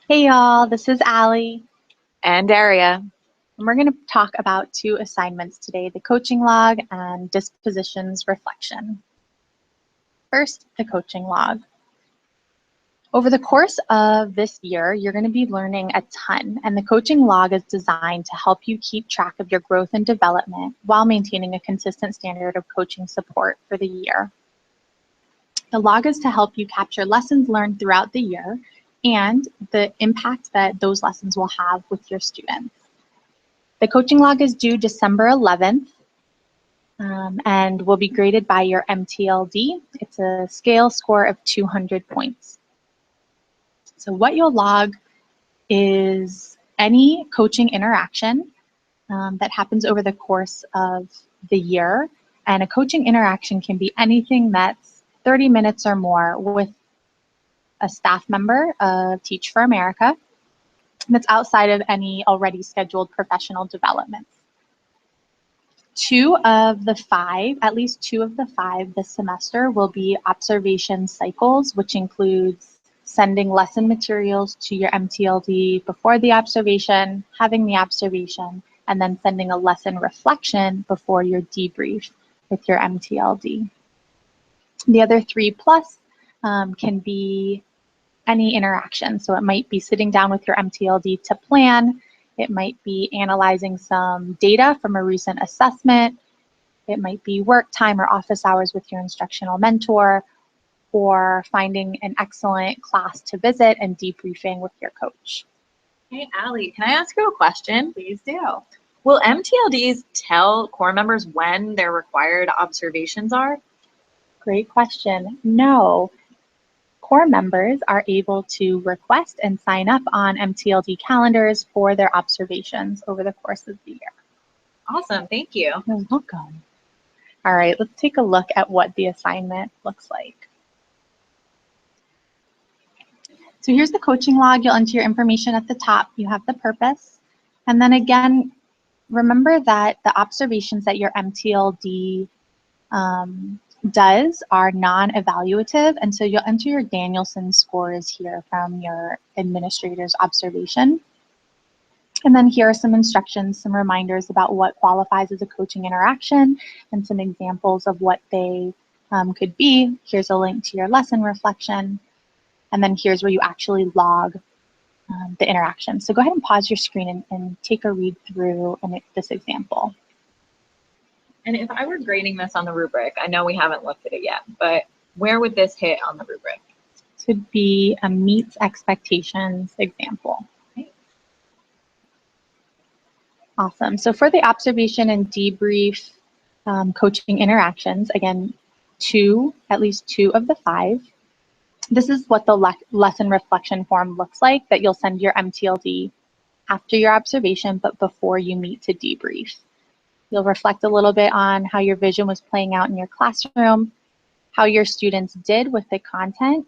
Hey y'all, this is Allie. And Daria. And we're going to talk about two assignments today, the coaching log and dispositions reflection. First, the coaching log. Over the course of this year, you're going to be learning a ton, and the coaching log is designed to help you keep track of your growth and development while maintaining a consistent standard of coaching support for the year. The log is to help you capture lessons learned throughout the year and the impact that those lessons will have with your students. The coaching log is due December 11th and will be graded by your MTLD. It's a scale score of 200 points. So what you'll log is any coaching interaction that happens over the course of the year. And a coaching interaction can be anything that's 30 minutes or more with a staff member of Teach for America that's outside of any already scheduled professional developments. At least two of the five this semester will be observation cycles, which includes sending lesson materials to your MTLD before the observation, having the observation, and then sending a lesson reflection before your debrief with your MTLD. The other 3+ can be any interaction. So it might be sitting down with your MTLD to plan. It might be analyzing some data from a recent assessment. It might be work time or office hours with your instructional mentor, or finding an excellent class to visit and debriefing with your coach. Hey, Allie, can I ask you a question? Please do. Will MTLDs tell core members when their required observations are? Great question. No. Core members are able to request and sign up on MTLD calendars for their observations over the course of the year. Awesome, thank you. You're welcome. All right, let's take a look at what the assignment looks like. So here's the coaching log. You'll enter your information at the top. You have the purpose. And then again, remember that the observations that your MTLD does are non-evaluative. And so you'll enter your Danielson scores here from your administrator's observation. And then here are some instructions, some reminders about what qualifies as a coaching interaction and some examples of what they could be. Here's a link to your lesson reflection. And then here's where you actually log the interaction. So go ahead and pause your screen and take a read through this example. And if I were grading this on the rubric, I know we haven't looked at it yet, but where would this hit on the rubric? This would be a meets expectations example. Okay. Awesome. So for the observation and debrief coaching interactions, again, at least two of the 5. This is what the lesson reflection form looks like that you'll send your MTLD after your observation, but before you meet to debrief. You'll reflect a little bit on how your vision was playing out in your classroom, how your students did with the content,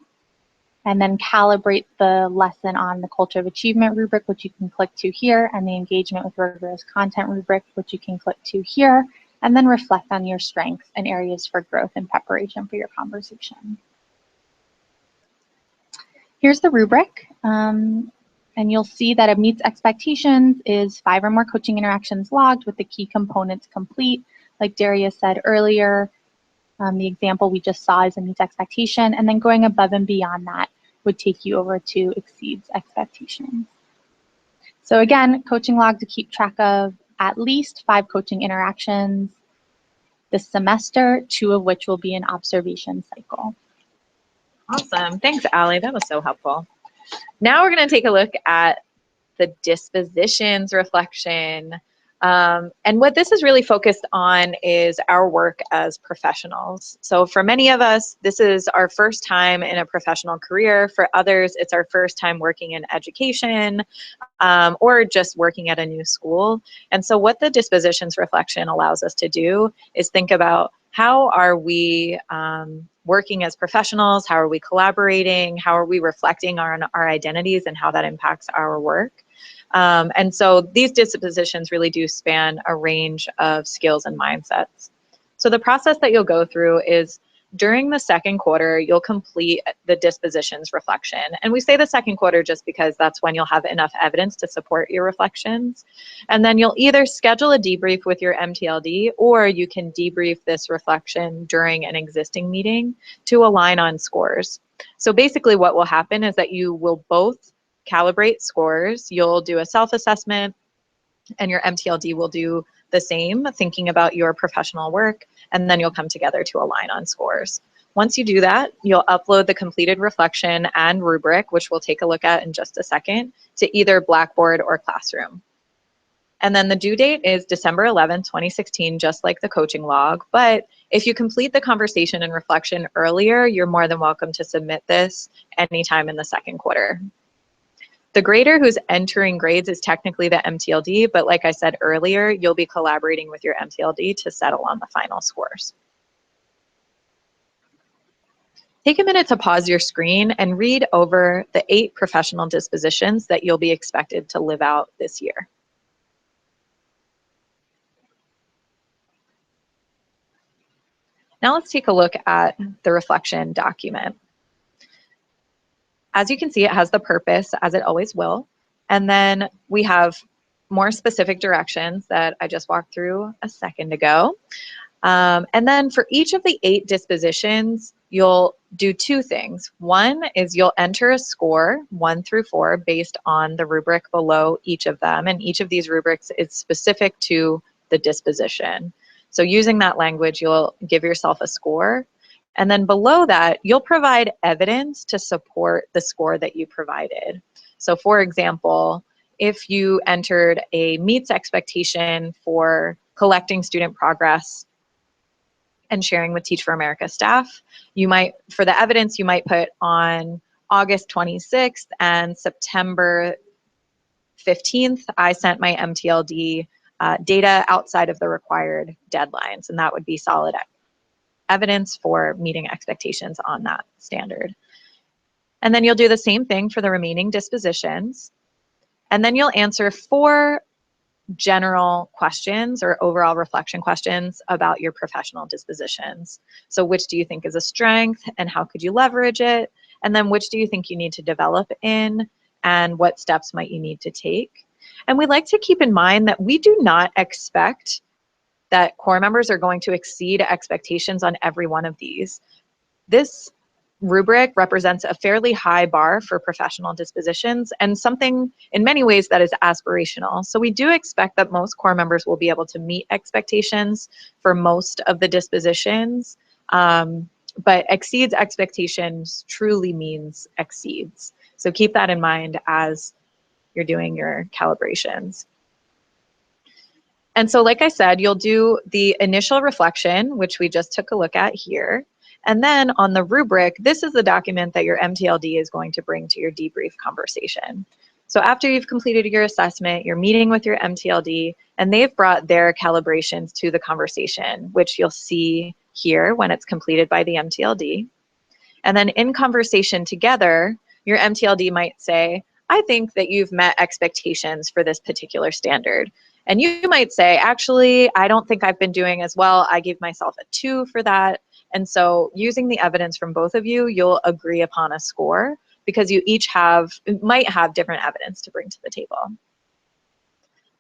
and then calibrate the lesson on the culture of achievement rubric, which you can click to here, and the engagement with rigorous content rubric, which you can click to here, and then reflect on your strengths and areas for growth in preparation for your conversation. Here's the rubric, and you'll see that it meets expectations is 5 or more coaching interactions logged with the key components complete. Like Daria said earlier, the example we just saw is a meets expectation, and then going above and beyond that would take you over to exceeds expectations. So again, coaching log to keep track of at least 5 coaching interactions this semester, 2 of which will be an observation cycle. Awesome. Thanks, Allie. That was so helpful. Now we're going to take a look at the dispositions reflection. And what this is really focused on is our work as professionals. So for many of us, this is our first time in a professional career. For others, it's our first time working in education or just working at a new school. And so what the dispositions reflection allows us to do is think about how are we working as professionals, how are we collaborating, how are we reflecting on our identities and how that impacts our work. And so these dispositions really do span a range of skills and mindsets. So the process that you'll go through is during the second quarter, you'll complete the dispositions reflection. And we say the second quarter just because that's when you'll have enough evidence to support your reflections. And then you'll either schedule a debrief with your MTLD, or you can debrief this reflection during an existing meeting to align on scores. So basically what will happen is that you will both calibrate scores. You'll do a self-assessment, and your MTLD will do the same, thinking about your professional work, and then you'll come together to align on scores. Once you do that, you'll upload the completed reflection and rubric, which we'll take a look at in just a second, to either Blackboard or Classroom. And then the due date is December 11th, 2016, just like the coaching log. But if you complete the conversation and reflection earlier, you're more than welcome to submit this anytime in the second quarter. The grader who's entering grades is technically the MTLD, but like I said earlier, you'll be collaborating with your MTLD to settle on the final scores. Take a minute to pause your screen and read over the 8 professional dispositions that you'll be expected to live out this year. Now let's take a look at the reflection document. As you can see, it has the purpose, as it always will. And then we have more specific directions that I just walked through a second ago. And then for each of the 8 dispositions, you'll do 2 things. One is you'll enter a score, 1 through 4, based on the rubric below each of them. And each of these rubrics is specific to the disposition. So using that language, you'll give yourself a score. And then below that, you'll provide evidence to support the score that you provided. So for example, if you entered a meets expectation for collecting student progress and sharing with Teach for America staff, you might, for the evidence, you might put on August 26th and September 15th, I sent my MTLD data outside of the required deadlines, and that would be solid evidence for meeting expectations on that standard. And then you'll do the same thing for the remaining dispositions. And then you'll answer 4 general questions or overall reflection questions about your professional dispositions. So which do you think is a strength and how could you leverage it? And then which do you think you need to develop in, and what steps might you need to take? And we like to keep in mind that we do not expect that core members are going to exceed expectations on every one of these. This rubric represents a fairly high bar for professional dispositions, and something in many ways that is aspirational. So we do expect that most core members will be able to meet expectations for most of the dispositions, but exceeds expectations truly means exceeds. So keep that in mind as you're doing your calibrations. And so like I said, you'll do the initial reflection, which we just took a look at here. And then on the rubric, this is the document that your MTLD is going to bring to your debrief conversation. So after you've completed your assessment, you're meeting with your MTLD, and they've brought their calibrations to the conversation, which you'll see here when it's completed by the MTLD. And then in conversation together, your MTLD might say, I think that you've met expectations for this particular standard. And you might say, actually, I don't think I've been doing as well. I gave myself a 2 for that. And so using the evidence from both of you, you'll agree upon a score because you each might have different evidence to bring to the table.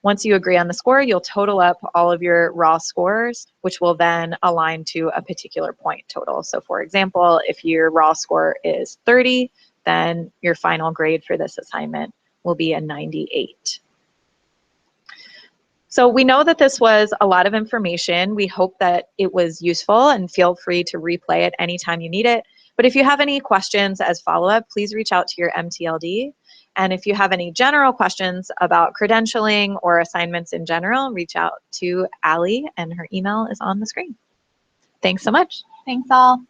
Once you agree on the score, you'll total up all of your raw scores, which will then align to a particular point total. So for example, if your raw score is 30, then your final grade for this assignment will be a 98. So we know that this was a lot of information. We hope that it was useful, and feel free to replay it anytime you need it. But if you have any questions as follow-up, please reach out to your MTLD. And if you have any general questions about credentialing or assignments in general, reach out to Allie, and her email is on the screen. Thanks so much. Thanks all.